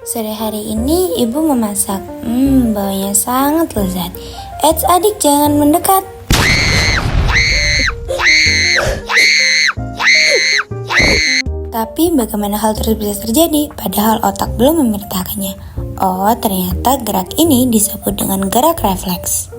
Sore hari ini ibu memasak. Baunya sangat lezat. Eits, adik jangan mendekat. Tapi bagaimana hal tersebut bisa terjadi padahal otak belum memerintahkannya? Oh, ternyata gerak ini disebut dengan gerak refleks.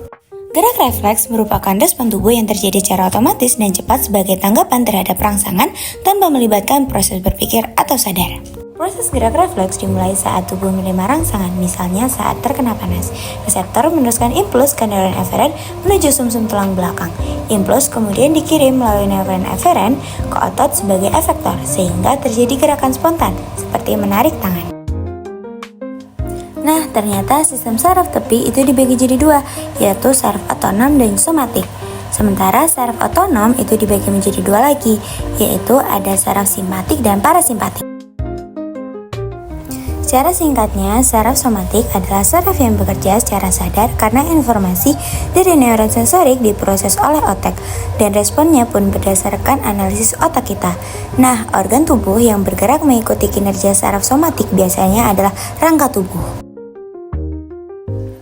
Gerak refleks merupakan respon tubuh yang terjadi secara otomatis dan cepat sebagai tanggapan terhadap rangsangan tanpa melibatkan proses berpikir atau sadar. Proses gerak refleks dimulai saat tubuh menerima rangsangan, misalnya saat terkena panas. Reseptor meneruskan impuls ke neuron eferen menuju sumsum tulang belakang. Impuls kemudian dikirim melalui neuron eferen ke otot sebagai efektor, sehingga terjadi gerakan spontan, seperti menarik tangan. Nah, ternyata sistem saraf tepi itu dibagi jadi dua, yaitu saraf otonom dan somatik. Sementara saraf otonom itu dibagi menjadi dua lagi, yaitu ada saraf simpatik dan parasimpatik. Secara singkatnya, saraf somatik adalah saraf yang bekerja secara sadar karena informasi dari neuron sensorik diproses oleh otak dan responnya pun berdasarkan analisis otak kita. Nah, organ tubuh yang bergerak mengikuti kinerja saraf somatik biasanya adalah rangka tubuh.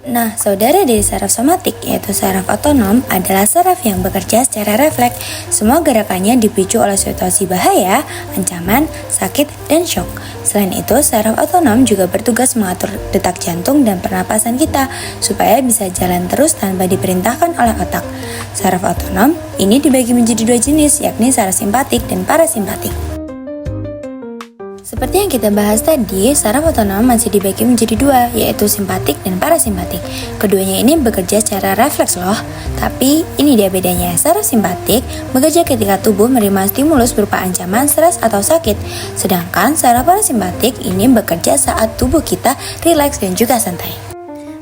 Nah, saudara dari saraf somatik, yaitu saraf otonom, adalah saraf yang bekerja secara refleks. Semua gerakannya dipicu oleh situasi bahaya, ancaman, sakit, dan shock. Selain itu, saraf otonom juga bertugas mengatur detak jantung dan pernapasan kita, supaya bisa jalan terus tanpa diperintahkan oleh otak. Saraf otonom ini dibagi menjadi dua jenis, yakni saraf simpatik dan parasimpatik. Seperti yang kita bahas tadi, saraf otonom masih dibagi menjadi dua, yaitu simpatik dan parasimpatik. Keduanya ini bekerja secara refleks loh. Tapi ini dia bedanya, saraf simpatik bekerja ketika tubuh menerima stimulus berupa ancaman, stres, atau sakit. Sedangkan saraf parasimpatik ini bekerja saat tubuh kita rileks dan juga santai.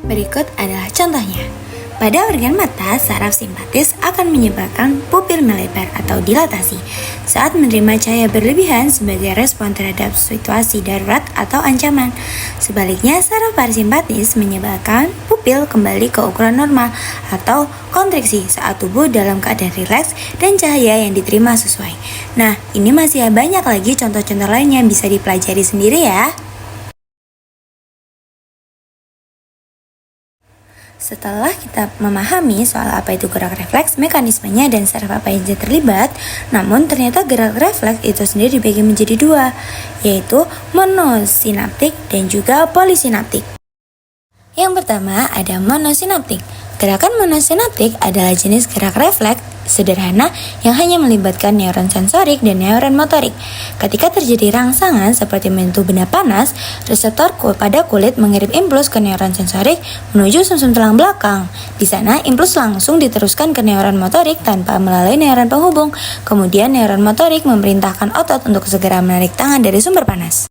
Berikut adalah contohnya. Pada organ mata, saraf simpatis akan menyebabkan pupil melebar atau dilatasi saat menerima cahaya berlebihan sebagai respon terhadap situasi darurat atau ancaman. Sebaliknya, saraf parasimpatis menyebabkan pupil kembali ke ukuran normal atau kontriksi saat tubuh dalam keadaan rileks dan cahaya yang diterima sesuai. Nah, ini masih banyak lagi contoh-contoh lainnya yang bisa dipelajari sendiri ya. Setelah kita memahami soal apa itu gerak refleks, mekanismenya, dan saraf apa yang terlibat, namun ternyata gerak refleks itu sendiri dibagi menjadi dua, yaitu monosinaptik dan juga polisinaptik. Yang pertama ada monosinaptik. Gerakan monosinaptik adalah jenis gerak refleks sederhana yang hanya melibatkan neuron sensorik dan neuron motorik. Ketika terjadi rangsangan seperti menyentuh benda panas, reseptor pada kulit mengirim impuls ke neuron sensorik menuju sumsum tulang belakang. Di sana, impuls langsung diteruskan ke neuron motorik tanpa melalui neuron penghubung. Kemudian neuron motorik memerintahkan otot untuk segera menarik tangan dari sumber panas.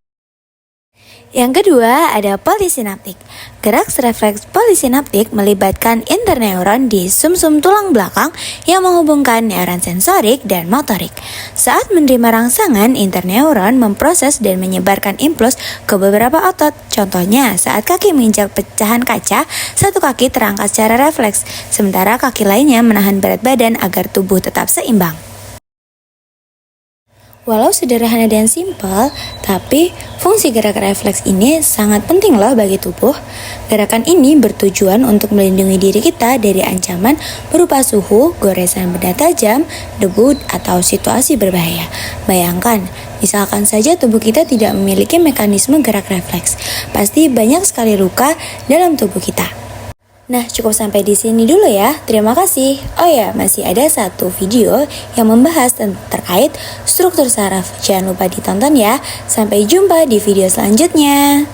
Yang kedua ada polisinaptik. Gerak refleks polisinaptik melibatkan interneuron di sumsum tulang belakang yang menghubungkan neuron sensorik dan motorik. Saat menerima rangsangan, interneuron memproses dan menyebarkan impuls ke beberapa otot. Contohnya, saat kaki menginjak pecahan kaca, satu kaki terangkat secara refleks, sementara kaki lainnya menahan berat badan agar tubuh tetap seimbang. Walau sederhana dan simpel, tapi fungsi gerak refleks ini sangat penting loh bagi tubuh. Gerakan ini bertujuan untuk melindungi diri kita dari ancaman berupa suhu, goresan benda tajam, debu, atau situasi berbahaya. Bayangkan, misalkan saja tubuh kita tidak memiliki mekanisme gerak refleks, pasti banyak sekali luka dalam tubuh kita. Nah, cukup sampai di sini dulu ya. Terima kasih. Oh ya, masih ada satu video yang membahas terkait struktur saraf. Jangan lupa ditonton ya. Sampai jumpa di video selanjutnya.